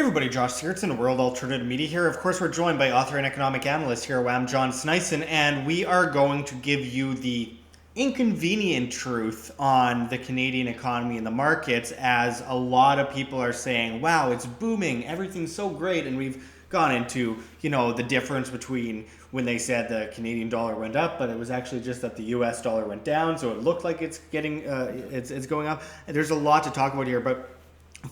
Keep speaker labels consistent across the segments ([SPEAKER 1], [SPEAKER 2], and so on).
[SPEAKER 1] everybody, Josh Sigurdson, World Alternative Media here. Of course, we're joined by author and economic analyst here, WAM, John Sneisen, and we are going to give you the inconvenient truth on the Canadian economy and the markets, as a lot of people are saying, wow, it's booming, everything's so great, and we've gone into, the difference between when they said the Canadian dollar went up, but it was actually just that the US dollar went down, so it looked like it's getting, it's going up. There's a lot to talk about here, but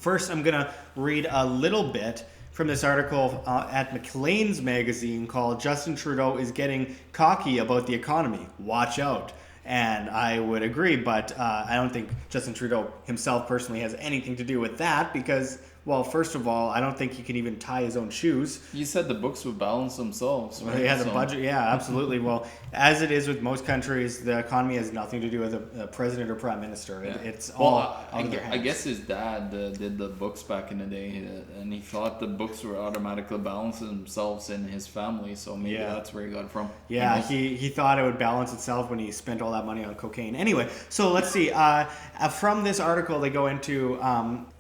[SPEAKER 1] first, I'm going to read a little bit from this article at Maclean's magazine called Justin Trudeau is Getting Cocky About the Economy. Watch out. And I would agree, but I don't think Justin Trudeau himself personally has anything to do with that because, well, first of all, I don't think he can even tie his own shoes.
[SPEAKER 2] You said the books would balance themselves, right?
[SPEAKER 1] Yeah, the budget, yeah, absolutely. Well, as it is with most countries, the economy has nothing to do with a president or prime minister.
[SPEAKER 2] Yeah.
[SPEAKER 1] It's all out of their hands.
[SPEAKER 2] I guess his dad did the books back in the day, and he thought the books were automatically balancing themselves in his family, so maybe that's where he got it from.
[SPEAKER 1] Yeah, he thought it would balance itself when he spent all that money on cocaine. Anyway, so let's see. From this article, they go into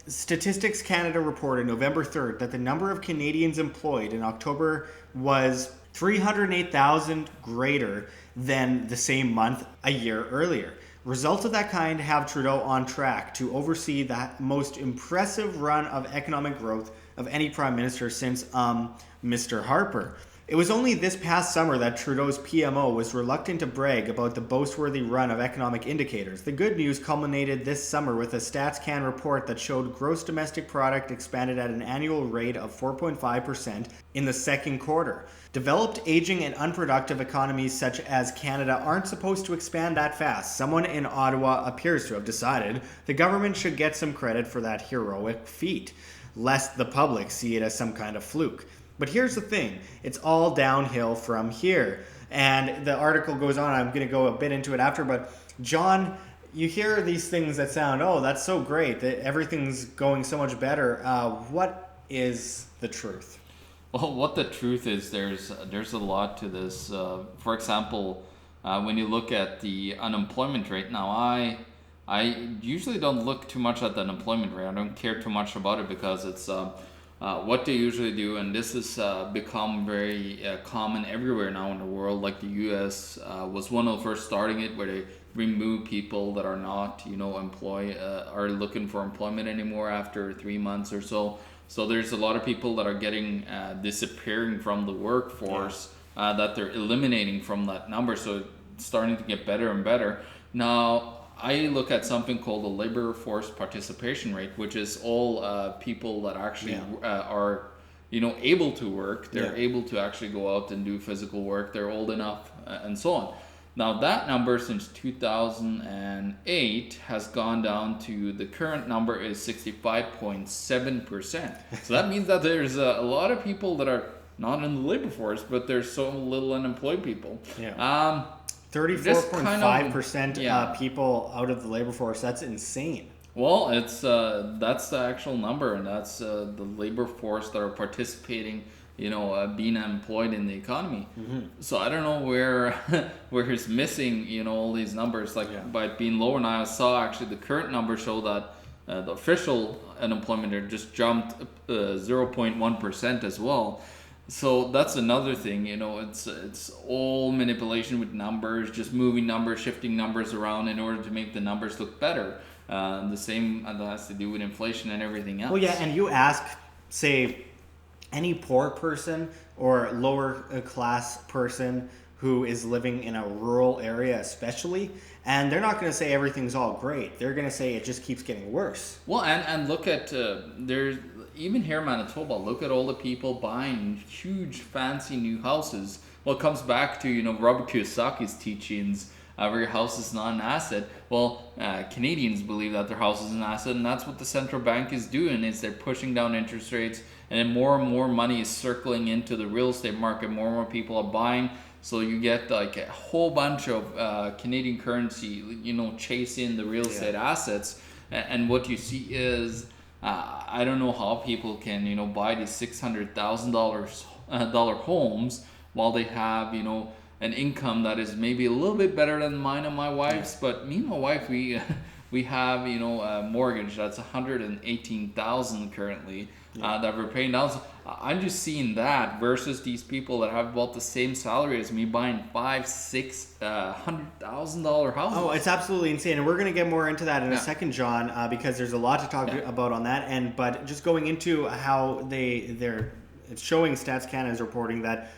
[SPEAKER 1] Statistics Canada reported November 3rd that the number of Canadians employed in October was 308,000 greater than the same month a year earlier. Results of that kind have Trudeau on track to oversee the most impressive run of economic growth of any prime minister since Mr. Harper. It was only this past summer that Trudeau's PMO was reluctant to brag about the boast-worthy run of economic indicators. The good news culminated this summer with a StatsCan report that showed gross domestic product expanded at an annual rate of 4.5% in the second quarter. Developed, aging, and unproductive economies such as Canada aren't supposed to expand that fast. Someone in Ottawa appears to have decided the government should get some credit for that heroic feat, lest the public see it as some kind of fluke. But here's the thing, it's all downhill from here. And the article goes on, I'm going to go a bit into it after, but John, you hear these things that sound, oh, that's so great, that everything's going so much better. What is the truth?
[SPEAKER 2] Well, what the truth is, there's a lot to this. For example, when you look at the unemployment rate, now I usually don't look too much at the unemployment rate. I don't care too much about it because it's what they usually do, and this has become very common everywhere now in the world. Like the U.S. Was one of the first starting it, where they remove people that are not, are looking for employment anymore after 3 months or so. So there's a lot of people that are getting disappearing from the workforce that they're eliminating from that number. So it's starting to get better and better. Now, I look at something called the labor force participation rate, which is all people that actually are, able to work. They're able to actually go out and do physical work. They're old enough and so on. Now that number since 2008 has gone down to, the current number is 65.7%. So that means that there's a lot of people that are not in the labor force, but there's so little unemployed people.
[SPEAKER 1] 34.5% people out of the labor force. That's insane.
[SPEAKER 2] Well, it's that's the actual number, and that's the labor force that are participating, being employed in the economy. Mm-hmm. So I don't know where he's missing, all these numbers, by being lower. Now I saw actually the current number show that the official unemployment rate just jumped 0.1% as well. So that's another thing, it's all manipulation with numbers, just moving numbers, shifting numbers around in order to make the numbers look better. The same that has to do with inflation and everything else.
[SPEAKER 1] Well, yeah, and you ask, say, any poor person or lower class person who is living in a rural area especially, and they're not going to say everything's all great. They're going to say it just keeps getting worse.
[SPEAKER 2] Well, and look at, there's, even here in Manitoba, look at all the people buying huge fancy new houses. Well, it comes back to, Robert Kiyosaki's teachings, where your house is not an asset. Well, Canadians believe that their house is an asset, and that's what the central bank is doing, is they're pushing down interest rates, and then more and more money is circling into the real estate market. More and more people are buying. So you get like a whole bunch of Canadian currency, chasing the real estate assets. And what you see is, I don't know how people can, buy these $600,000 homes while they have, an income that is maybe a little bit better than mine and my wife's. But me and my wife, we We have, you know, a mortgage that's 118,000 currently that we're paying down. So I'm just seeing that versus these people that have about the same salary as me buying $500,000-$600,000 houses.
[SPEAKER 1] Oh, it's absolutely insane, and we're going to get more into that in a second, John, because there's a lot to talk about on that. And but just going into how it's showing Stats Canada is reporting that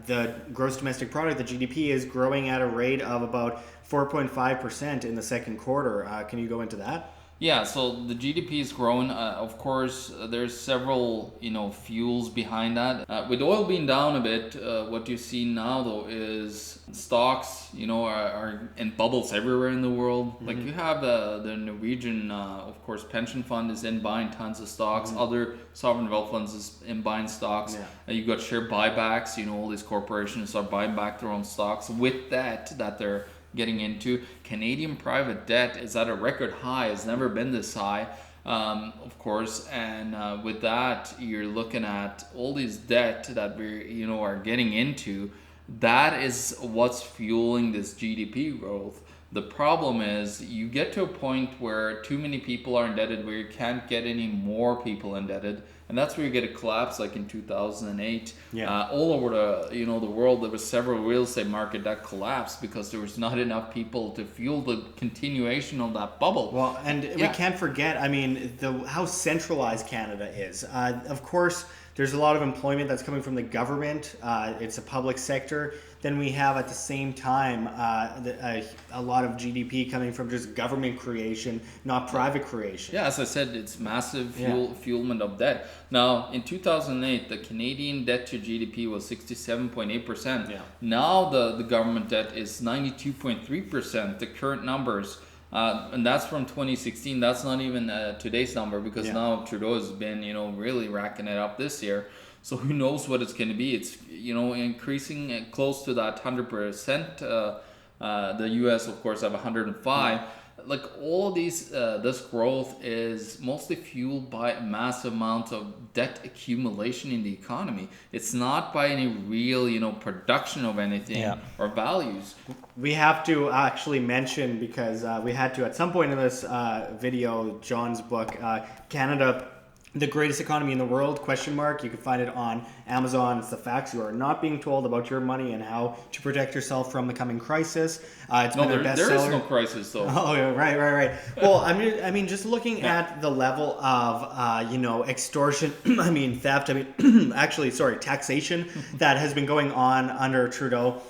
[SPEAKER 1] the gross domestic product, the GDP, is growing at a rate of about 4.5% in the second quarter. Can you go into that?
[SPEAKER 2] Yeah, so the GDP is growing. Of course, there's several, you know, fuels behind that. With oil being down a bit, what you see now though is stocks, you know, are in bubbles everywhere in the world. Like you have the Norwegian, of course, pension fund is in buying tons of stocks. Other sovereign wealth funds is in buying stocks. You've got share buybacks. You know, all these corporations are buying back their own stocks. With that they're getting into. Canadian private debt is at a record high. It's never been this high, of course. And with that, you're looking at all these debt that we, you know, are getting into. That is what's fueling this GDP growth. The problem is you get to a point where too many people are indebted, where you can't get any more people indebted. And that's where you get a collapse, like in 2008. All over the the world, there was several real estate market that collapsed because there was not enough people to fuel the continuation of that bubble.
[SPEAKER 1] Well, and we can't forget, I mean, how centralized Canada is. Of course, there's a lot of employment that's coming from the government. It's a public sector. Then we have at the same time a lot of GDP coming from just government creation, not private creation.
[SPEAKER 2] Yeah, as I said, it's massive fuelment of debt. Now, in 2008, the Canadian debt to GDP was 67.8%. Now the government debt is 92.3%, the current numbers. And that's from 2016. That's not even today's number, because now Trudeau has been, you know, really racking it up this year. So who knows what it's going to be? It's, you know, increasing close to that 100%. The U.S. of course have 105. Like all these, this growth is mostly fueled by massive amounts of debt accumulation in the economy. It's not by any real, you know, production of anything or values.
[SPEAKER 1] We have to actually mention, because we had to at some point in this video, John's book, Canada, the greatest economy in the world, ? You can find it on Amazon. It's the facts you are not being told about your money and how to protect yourself from the coming crisis. It's been a bestseller.
[SPEAKER 2] There is no crisis though.
[SPEAKER 1] Oh, yeah, right. Well, I mean, just looking at the level of, extortion, theft, taxation that has been going on under Trudeau.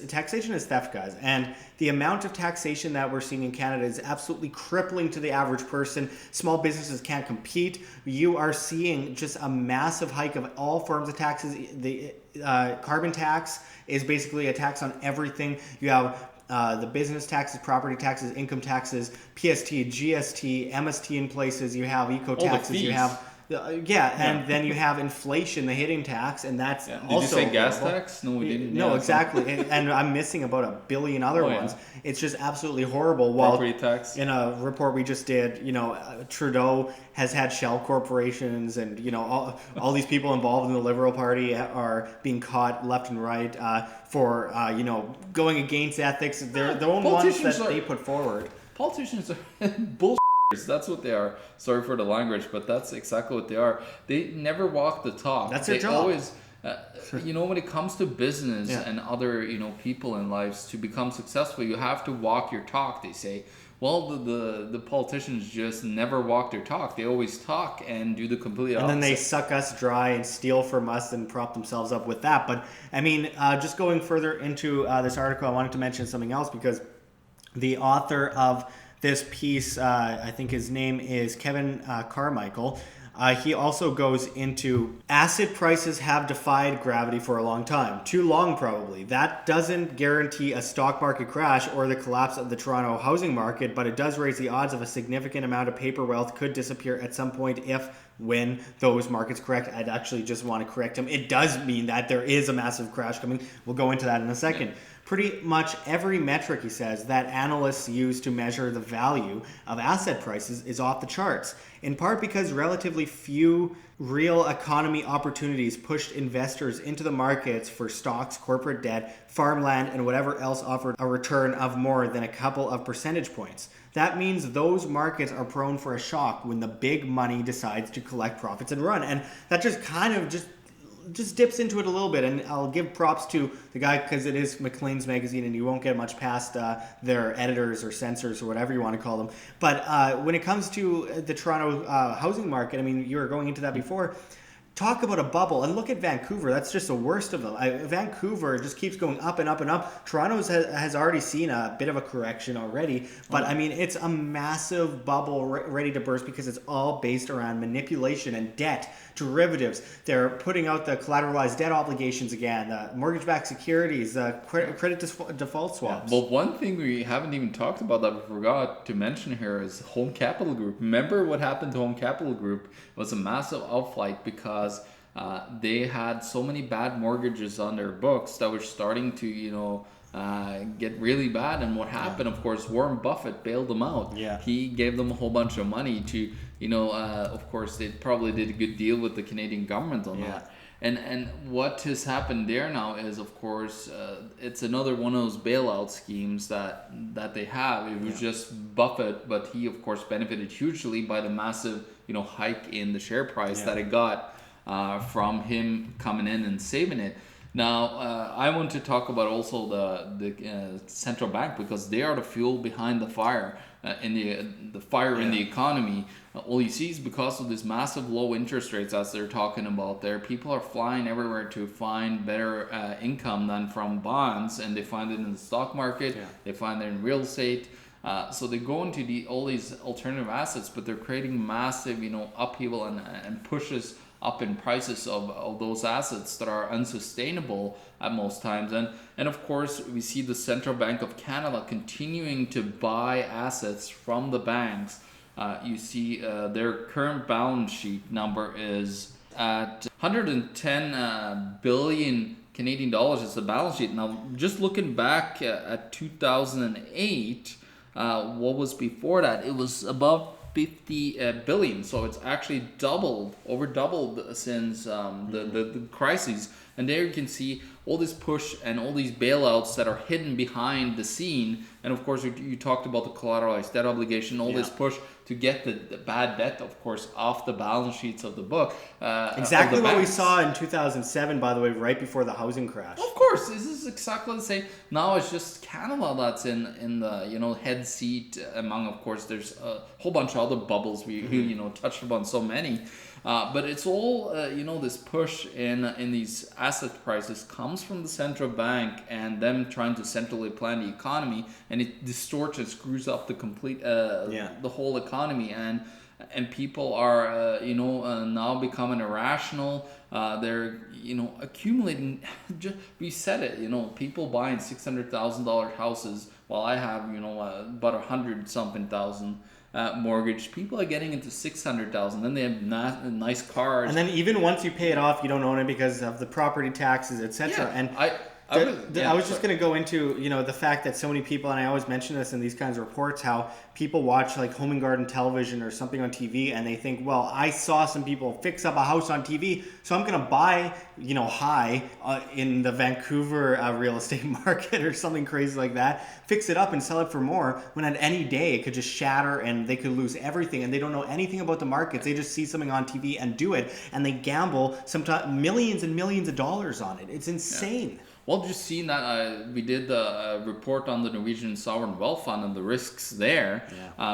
[SPEAKER 1] Taxation is theft, guys. And the amount of taxation that we're seeing in Canada is absolutely crippling to the average person. Small businesses can't compete. You are seeing just a massive hike of all forms of taxes. The carbon tax is basically a tax on everything. You have the business taxes, property taxes, income taxes, PST, GST, MST in places. You have eco taxes. You have and then you have inflation, the hitting tax, and that's also.
[SPEAKER 2] Did you say gas tax? No, we didn't.
[SPEAKER 1] No, exactly, and I'm missing about $1 billion other ones. It's just absolutely horrible.
[SPEAKER 2] Property tax.
[SPEAKER 1] In a report we just did, Trudeau has had shell corporations, and all these people involved in the Liberal Party are being caught left and right for going against ethics. They're the only ones that they put forward.
[SPEAKER 2] Politicians are bullshit. That's what they are. Sorry for the language, but that's exactly what they are. They never walk the talk.
[SPEAKER 1] That's their job.
[SPEAKER 2] Always, when it comes to business and other, people in lives, to become successful, you have to walk your talk, they say. Well, the politicians just never walk their talk. They always talk and do the complete opposite.
[SPEAKER 1] And then they suck us dry and steal from us and prop themselves up with that. But, just going further into this article, I wanted to mention something else, because the author of this piece, I think his name is Kevin Carmichael. He also goes into asset prices have defied gravity for a long time. Too long, probably. That doesn't guarantee a stock market crash or the collapse of the Toronto housing market, but it does raise the odds of a significant amount of paper wealth could disappear at some point when those markets correct. I'd actually just want to correct him. It does mean that there is a massive crash coming. We'll go into that in a second. Pretty much every metric, he says, that analysts use to measure the value of asset prices is off the charts, in part because relatively few real economy opportunities pushed investors into the markets for stocks, corporate debt, farmland, and whatever else offered a return of more than a couple of percentage points. That means those markets are prone for a shock when the big money decides to collect profits and run. And that just kind of just dips into it a little bit, and I'll give props to the guy because it is Maclean's magazine and you won't get much past their editors or censors or whatever you want to call them. But when it comes to the Toronto housing market, I mean, you were going into that before. Talk about a bubble, and look at Vancouver. That's just the worst of them. Vancouver just keeps going up and up and up. Toronto has already seen a bit of a correction already, but I mean, it's a massive bubble ready to burst because it's all based around manipulation and debt, derivatives. They're putting out the collateralized debt obligations again, mortgage-backed securities, credit default swaps.
[SPEAKER 2] Well, one thing we haven't even talked about that we forgot to mention here is Home Capital Group. Remember what happened to Home Capital Group? It was a massive outflight because they had so many bad mortgages on their books that were starting to, get really bad. And what happened, of course, Warren Buffett bailed them out.
[SPEAKER 1] Yeah.
[SPEAKER 2] He gave them a whole bunch of money to, of course, they probably did a good deal with the Canadian government on that. And what has happened there now is, of course, it's another one of those bailout schemes that they have. It was just Buffett, but he, of course, benefited hugely by the massive, hike in the share price that it got from him coming in and saving it. Now, I want to talk about also the central bank because they are the fuel behind the fire in the fire in the economy. All you see is because of this massive low interest rates, as they're talking about there, people are flying everywhere to find better income than from bonds, and they find it in the stock market, they find it in real estate. So they go into all these alternative assets, but they're creating massive, upheaval and pushes up in prices of those assets that are unsustainable at most times. And of course, we see the Central Bank of Canada continuing to buy assets from the banks. You see their current balance sheet number is at 110 billion Canadian dollars is the balance sheet. Now, just looking back at 2008, what was before that? It was above 50 billion, so it's actually over doubled since the crises. And there you can see all this push and all these bailouts that are hidden behind the scene. And of course, you talked about the collateralized debt obligation, all this push to get the bad debt, of course, off the balance sheets of the book.
[SPEAKER 1] Exactly what we saw in 2007, by the way, right before the housing crash.
[SPEAKER 2] Of course, this is exactly the same. Now it's just Canada that's in the head seat among, of course, there's a whole bunch of other bubbles we touched upon so many. But it's all, this push in these asset prices comes from the central bank and them trying to centrally plan the economy, and it distorts and screws up the complete, the whole economy, and people are, now becoming irrational. They're, accumulating. We said it, people buying $600,000 houses while I have, about 100-something thousand. Mortgage. People are getting into 600,000. Then they have nice cars,
[SPEAKER 1] and then even once you pay it off, you don't own it because of the property taxes, etc. And I was just going to go into the fact that so many people, and I always mention this in these kinds of reports, how people watch like Home and Garden television or something on TV, and they think, well, I saw some people fix up a house on TV, so I'm going to buy high in the Vancouver real estate market or something crazy like that, fix it up and sell it for more, when at any day it could just shatter and they could lose everything, and they don't know anything about the markets. They just see something on TV and do it, and they gamble sometimes millions and millions of dollars on it. It's insane.
[SPEAKER 2] Yeah. Well, just seeing that we did the report on the Norwegian Sovereign Wealth Fund and the risks there,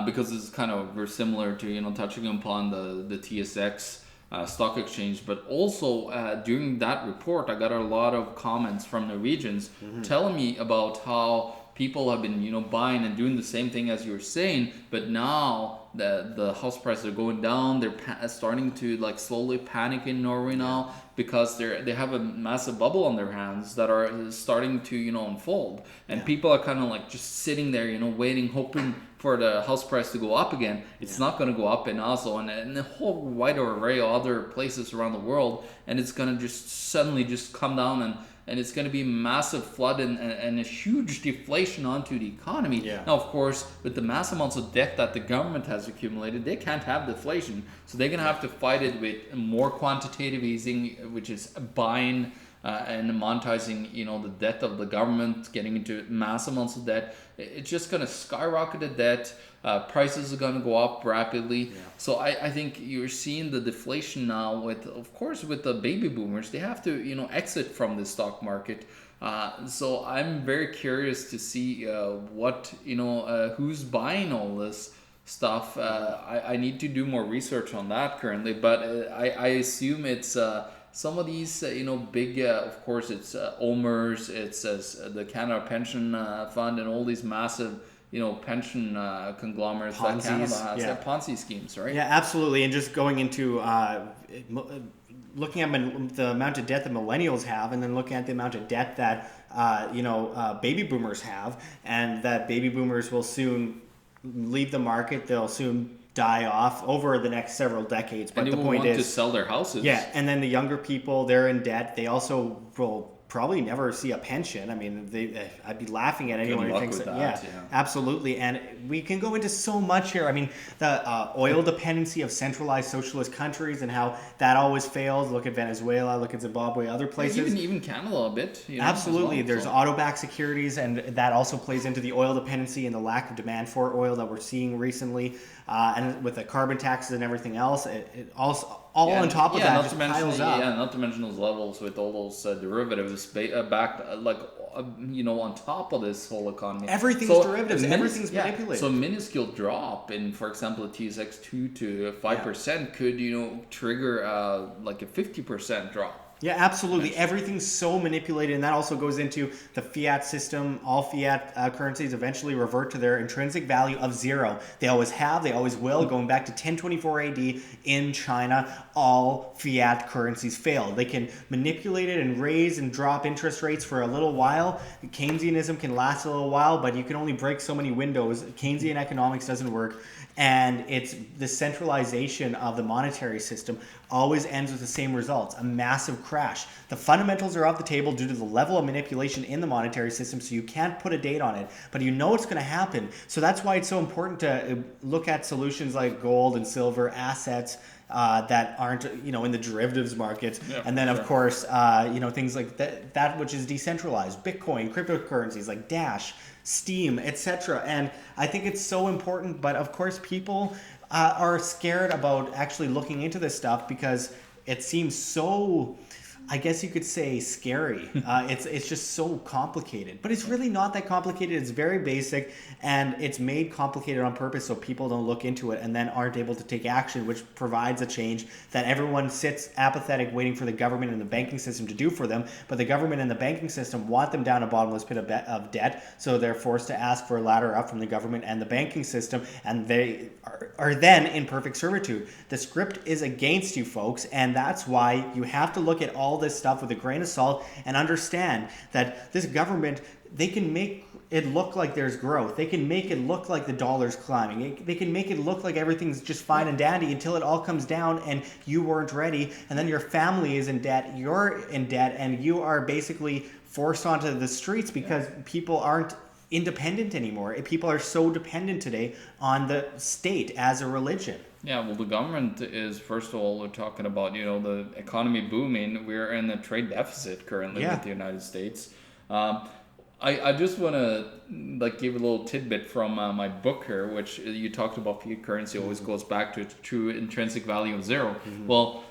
[SPEAKER 2] because it's kind of very similar to touching upon the TSX stock exchange. But also during that report, I got a lot of comments from Norwegians telling me about how people have been buying and doing the same thing as you were saying, but now the house prices are going down. They're starting to slowly panic in Norway now because they have a massive bubble on their hands that are starting to unfold, and people are kind of just sitting there waiting, hoping for the house price to go up again. It's not going to go up in Oslo and a whole wider array of other places around the world, and it's going to just suddenly just come down and it's going to be massive flood and a huge deflation onto the economy.
[SPEAKER 1] Yeah.
[SPEAKER 2] Now, of course, with the mass amounts of debt that the government has accumulated, they can't have deflation, so they're going to have to fight it with more quantitative easing, which is buying and monetizing, the debt of the government, getting into mass amounts of debt. It's just going to skyrocket the debt. Prices are going to go up rapidly.
[SPEAKER 1] Yeah.
[SPEAKER 2] So I think you're seeing the deflation now with the baby boomers. They have to, exit from the stock market. So I'm very curious to see who's buying all this stuff. I need to do more research on that currently, but I assume it's some of these, big, of course, it's OMERS, it's the Canada Pension Fund, and all these massive, pension conglomerates that Canada has.
[SPEAKER 1] Yeah.
[SPEAKER 2] Ponzi schemes, right?
[SPEAKER 1] Yeah, absolutely. And just going into looking at the amount of debt that millennials have, and then looking at the amount of debt that baby boomers have, and that baby boomers will soon leave the market. They'll soon die off over the next several decades. But
[SPEAKER 2] and
[SPEAKER 1] the point is,
[SPEAKER 2] to sell their houses.
[SPEAKER 1] Yeah, and then the younger people, they're in debt. They also will probably never see a pension. I mean, I'd be laughing at anyone who thinks that. Yeah, absolutely. And we can go into so much here. I mean, the oil dependency of centralized socialist countries and how that always fails. Look at Venezuela, look at Zimbabwe, other places.
[SPEAKER 2] Even Canada a bit.
[SPEAKER 1] Absolutely.
[SPEAKER 2] Well,
[SPEAKER 1] There's auto-backed securities, and that also plays into the oil dependency and the lack of demand for oil that we're seeing recently. And with the carbon taxes and everything else, it also on top of that just piles up.
[SPEAKER 2] Yeah, not to mention those levels with all those derivatives backed on top of this whole economy.
[SPEAKER 1] Everything's derivatives. Everything's manipulated.
[SPEAKER 2] So a minuscule drop in, for example, the TSX 2 to 5% could trigger like a 50% drop.
[SPEAKER 1] Yeah, absolutely. Everything's so manipulated, and that also goes into the fiat system. All fiat currencies eventually revert to their intrinsic value of zero. They always have, they always will. Going back to 1024 AD in China, all fiat currencies fail. They can manipulate it and raise and drop interest rates for a little while. Keynesianism can last a little while, but you can only break so many windows. Keynesian economics doesn't work. And it's the centralization of the monetary system always ends with the same results, a massive crash. The fundamentals are off the table due to the level of manipulation in the monetary system, so you can't put a date on it, but you know it's going to happen. So that's why it's so important to look at solutions like gold and silver assets that aren't, in the derivatives markets. Yeah, and then, of course, things like that which is decentralized, Bitcoin, cryptocurrencies like Dash, Steam, etc. And I think it's so important, but of course people are scared about actually looking into this stuff because it seems so, I guess you could say, scary. It's just so complicated, but it's really not that complicated. It's very basic, and it's made complicated on purpose so people don't look into it and then aren't able to take action, which provides a change that everyone sits apathetic waiting for the government and the banking system to do for them. But the government and the banking system want them down a bottomless pit of debt, so they're forced to ask for a ladder up from the government and the banking system, and they are then in perfect servitude. The script is against you, folks, and that's why you have to look at all this stuff with a grain of salt and understand that this government, they can make it look like there's growth. They can make it look like the dollar's climbing. They can make it look like everything's just fine and dandy until it all comes down and you weren't ready, and then your family is in debt, you're in debt, and you are basically forced onto the streets because people aren't independent anymore. People are so dependent today on the state as a religion.
[SPEAKER 2] Yeah, well, the government is, first of all, we're talking about, the economy booming. We're in a trade deficit currently with the United States. I just want to give a little tidbit from my book here, which you talked about. Fiat currency always goes back to its true intrinsic value of zero. Mm-hmm. Well,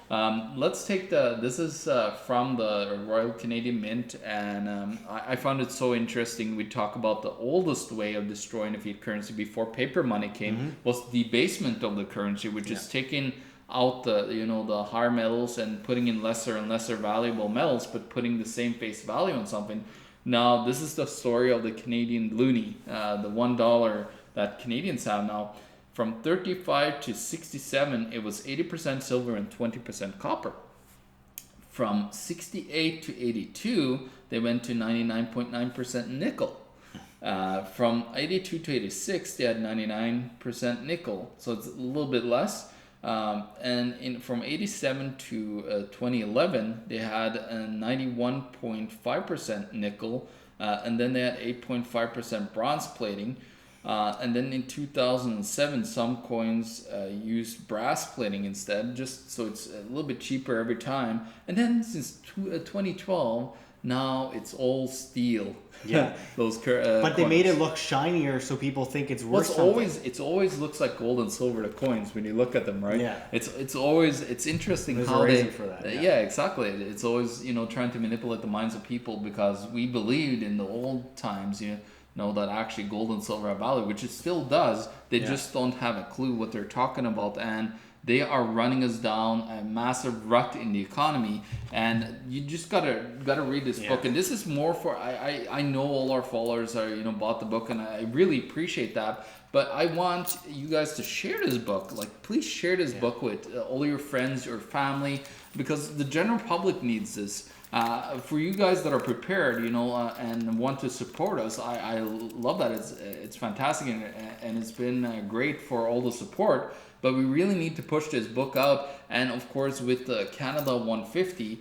[SPEAKER 2] let's take this is from the Royal Canadian Mint, and I found it so interesting. We talk about the oldest way of destroying a fiat currency before paper money came was debasement of the currency, which is taking out the higher metals and putting in lesser and lesser valuable metals, but putting the same face value on something. Now, this is the story of the Canadian loonie, the $1 that Canadians have now. From 35 to 67, it was 80% silver and 20% copper. From 68 to 82, they went to 99.9% nickel. From 82 to 86, they had 99% nickel, so it's a little bit less. And from 87 to 2011, they had a 91.5% nickel, and then they had 8.5% bronze plating. And then in 2007, some coins used brass plating instead, just so it's a little bit cheaper every time. And then since 2012, now it's all steel.
[SPEAKER 1] Yeah.
[SPEAKER 2] Those
[SPEAKER 1] but they
[SPEAKER 2] coins.
[SPEAKER 1] made it look shinier so people think it's worth something.
[SPEAKER 2] It always looks like gold and silver to coins when you look at them, right?
[SPEAKER 1] Yeah.
[SPEAKER 2] It's interesting
[SPEAKER 1] There's
[SPEAKER 2] how
[SPEAKER 1] a reason
[SPEAKER 2] they
[SPEAKER 1] for that,
[SPEAKER 2] yeah, exactly. It's always trying to manipulate the minds of people, because we believed in the old times that actually gold and silver have value, which it still does. They just don't have a clue what they're talking about, and they are running us down a massive rut in the economy. And you just gotta read this book. And this is more for I know all our followers are bought the book, and I really appreciate that. But I want you guys to share this book. Like, please share this book with all your friends, your family, because the general public needs this. For you guys that are prepared, and want to support us, I love that. It's fantastic, and it's been great for all the support. But we really need to push this book out. And of course, with the Canada 150,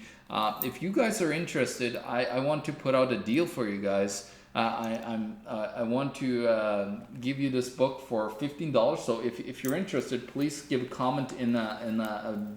[SPEAKER 2] if you guys are interested, I want to put out a deal for you guys. I want to give you this book for $15. So if you're interested, please give a comment in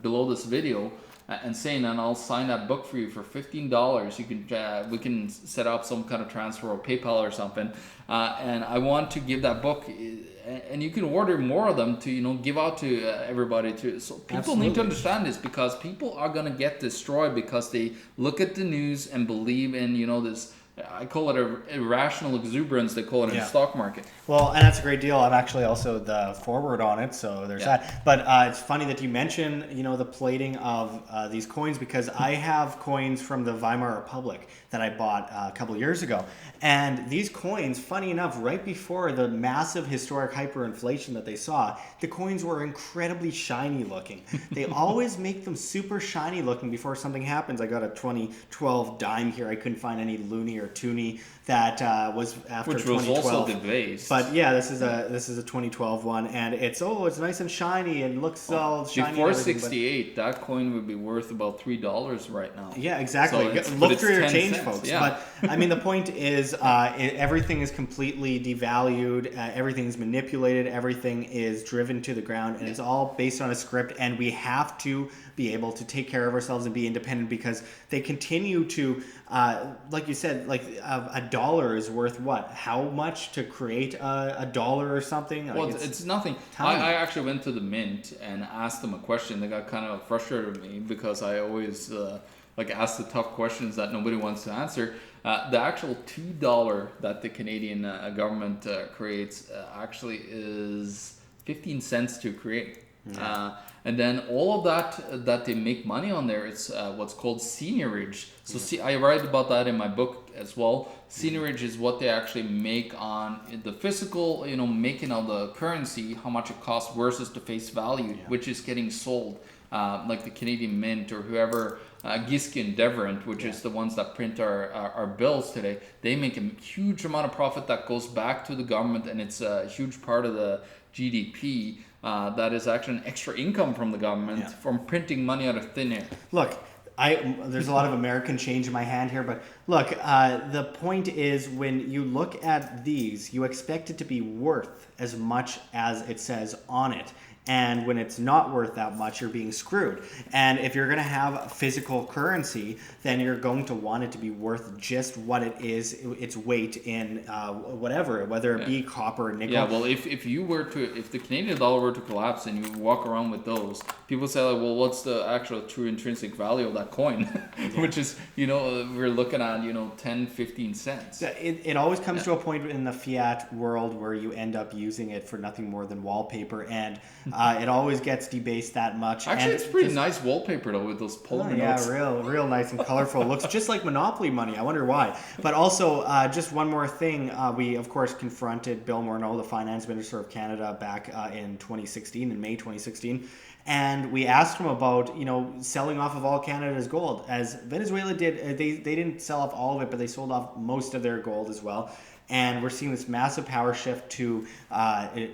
[SPEAKER 2] below this video. And saying, and I'll sign that book for you for $15. You can we can set up some kind of transfer or PayPal or something. And I want to give that book, and you can order more of them to give out to everybody too. So people need to understand this, because people are gonna get destroyed because they look at the news and believe in this. I call it a irrational exuberance. They call it in the stock market.
[SPEAKER 1] Well, and that's a great deal. I'm actually also the forward on it, so there's that. But it's funny that you mention, the plating of these coins, because I have coins from the Weimar Republic that I bought a couple of years ago. And these coins, funny enough, right before the massive historic hyperinflation that they saw, the coins were incredibly shiny looking. They always make them super shiny looking before something happens. I got a 2012 dime here. I couldn't find any loonie or toonie that was after 2012.
[SPEAKER 2] Which was also debased.
[SPEAKER 1] But yeah, this is a 2012 one, and it's nice and shiny and looks all shiny.
[SPEAKER 2] Before 68, that coin would be worth about $3 right now.
[SPEAKER 1] Yeah, exactly.
[SPEAKER 2] So
[SPEAKER 1] look through your change,
[SPEAKER 2] cents,
[SPEAKER 1] folks.
[SPEAKER 2] yeah.
[SPEAKER 1] But I mean, the point is, everything is completely devalued. Everything is manipulated. Everything is driven to the ground, and it's all based on a script. And we have to be able to take care of ourselves and be independent, because they continue to, like you said, like a dollar is worth what? How much to create a dollar or something?
[SPEAKER 2] Well, it's nothing. I actually went to the mint and asked them a question. They got kind of frustrated with me because I always ask the tough questions that nobody wants to answer. The actual $2 that the Canadian government creates actually is 15 cents to create. Yeah. And then all of that they make money on there, it's what's called seigniorage. So I write about that in my book as well. Seigniorage is what they actually make on the physical, making of the currency, how much it costs versus the face value, which is getting sold. Like the Canadian Mint or whoever, Giske and Devrent, which is the ones that print our bills today, they make a huge amount of profit that goes back to the government, and it's a huge part of the GDP. That is actually an extra income from the government from printing money out of thin air.
[SPEAKER 1] Look, there's a lot of American change in my hand here, but look, the point is, when you look at these, you expect it to be worth as much as it says on it. And when it's not worth that much, you're being screwed. And if you're going to have physical currency, then you're going to want it to be worth just what it is, its weight in whatever, whether it be copper or nickel.
[SPEAKER 2] Yeah, well, if the Canadian dollar were to collapse and you walk around with those, people say, like, well, what's the actual true intrinsic value of that coin? Which is, we're looking at, 10, 15 cents.
[SPEAKER 1] It always comes to a point in the fiat world where you end up using it for nothing more than wallpaper, and it always gets debased that much.
[SPEAKER 2] Actually, it's pretty nice wallpaper though, with those polymer notes.
[SPEAKER 1] Yeah, real nice and colorful. Looks just like Monopoly money. I wonder why. But also, just one more thing. We of course confronted Bill Morneau, the Finance Minister of Canada, back in 2016, in May 2016. And we asked him about, selling off of all Canada's gold, as Venezuela did. They didn't sell off all of it, but they sold off most of their gold as well. And we're seeing this massive power shift to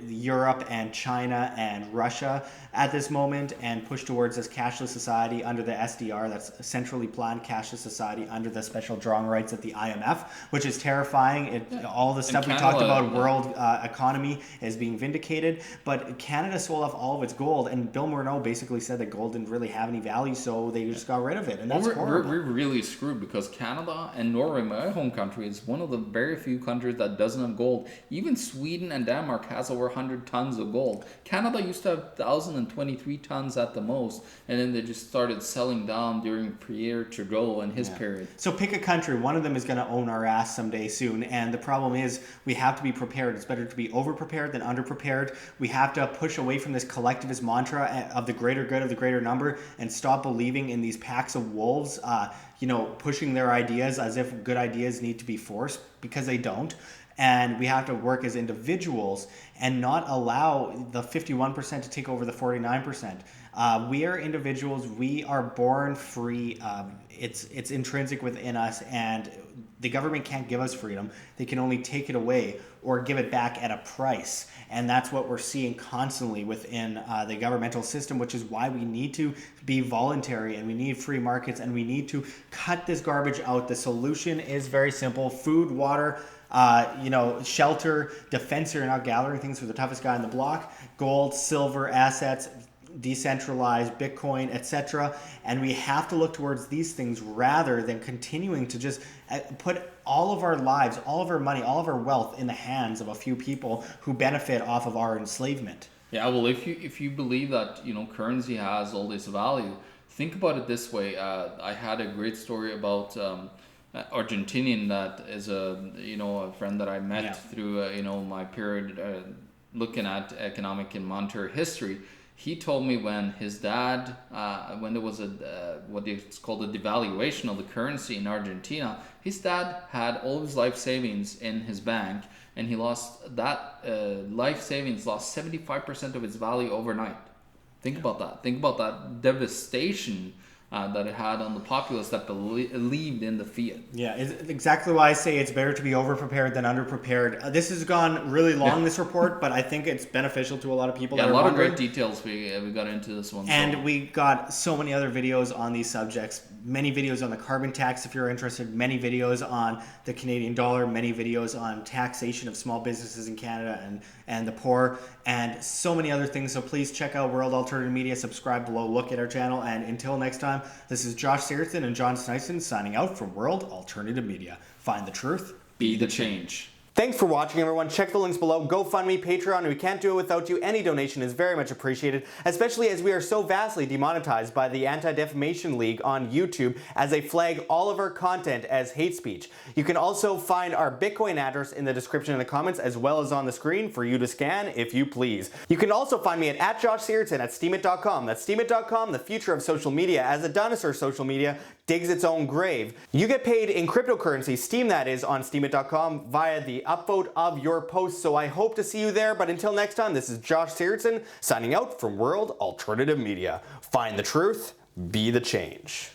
[SPEAKER 1] Europe and China and Russia at this moment, and push towards this cashless society under the SDR, that's a centrally planned cashless society under the special drawing rights at the IMF, which is terrifying. All the stuff we talked about, world economy is being vindicated, but Canada sold off all of its gold, and Bill Morneau basically said that gold didn't really have any value, so they just got rid of it, and that's horrible.
[SPEAKER 2] We're really screwed, because Canada and Norway, my home country, is one of the very few countries that doesn't have gold. Even Sweden and Denmark has over 100 tons of gold. Canada used to have 1,023 tons at the most, and then they just started selling down during Pierre Trudeau and his period.
[SPEAKER 1] So pick a country. One of them is going to own our ass someday soon, and the problem is we have to be prepared. It's better to be over-prepared than under-prepared. We have to push away from this collectivist mantra of the greater good of the greater number and stop believing in these packs of wolves, pushing their ideas as if good ideas need to be forced, because they don't. And we have to work as individuals and not allow the 51% to take over the 49%. We are individuals. We are born free. It's intrinsic within us, and the government can't give us freedom. They can only take it away or give it back at a price. And that's what we're seeing constantly within the governmental system, which is why we need to be voluntary, and we need free markets, and we need to cut this garbage out. The solution is very simple: food, water, shelter, defense. You're not gathering things for the toughest guy on the block. Gold, silver, assets, decentralized, Bitcoin, etc. And we have to look towards these things rather than continuing to just put all of our lives, all of our money, all of our wealth in the hands of a few people who benefit off of our enslavement.
[SPEAKER 2] Yeah, well, if you believe that currency has all this value, think about it this way. I had a great story about Argentinian that is a friend that I met through my period looking at economic and monetary history. He told me when his dad, when there was what it's called a devaluation of the currency in Argentina, his dad had all his life savings in his bank, and he lost that life savings lost 75% of its value overnight. Think about that. Think about that devastation that it had on the populace that believed in the fiat.
[SPEAKER 1] Yeah, it's exactly why I say it's better to be over-prepared than under-prepared. This has gone really long, this report, but I think it's beneficial to a lot of people.
[SPEAKER 2] Yeah, a lot of great details we got into this one.
[SPEAKER 1] And we got so many other videos on these subjects. Many videos on the carbon tax if you're interested. Many videos on the Canadian dollar. Many videos on taxation of small businesses in Canada and the poor. And so many other things. So please check out World Alternative Media. Subscribe below. Look at our channel. And until next time, this is Josh Sigurdson and John Sneisen signing out from World Alternative Media. Find the truth.
[SPEAKER 2] Be the change.
[SPEAKER 1] Thanks for watching, everyone. Check the links below. GoFundMe, Patreon. We can't do it without you. Any donation is very much appreciated, especially as we are so vastly demonetized by the Anti-Defamation League on YouTube, as they flag all of our content as hate speech. You can also find our Bitcoin address in the description in the comments, as well as on the screen for you to scan if you please. You can also find me at Josh Sigurdson at Steemit.com. That's Steemit.com, the future of social media, as a dinosaur social media digs its own grave. You get paid in cryptocurrency, Steem that is, on Steemit.com via the upvote of your posts, so I hope to see you there. But until next time, this is Josh Sigurdson signing out from World Alternative Media. Find the truth, be the change.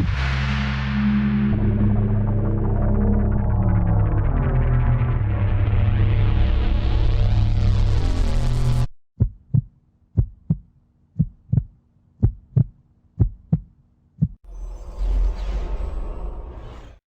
[SPEAKER 3] Bye.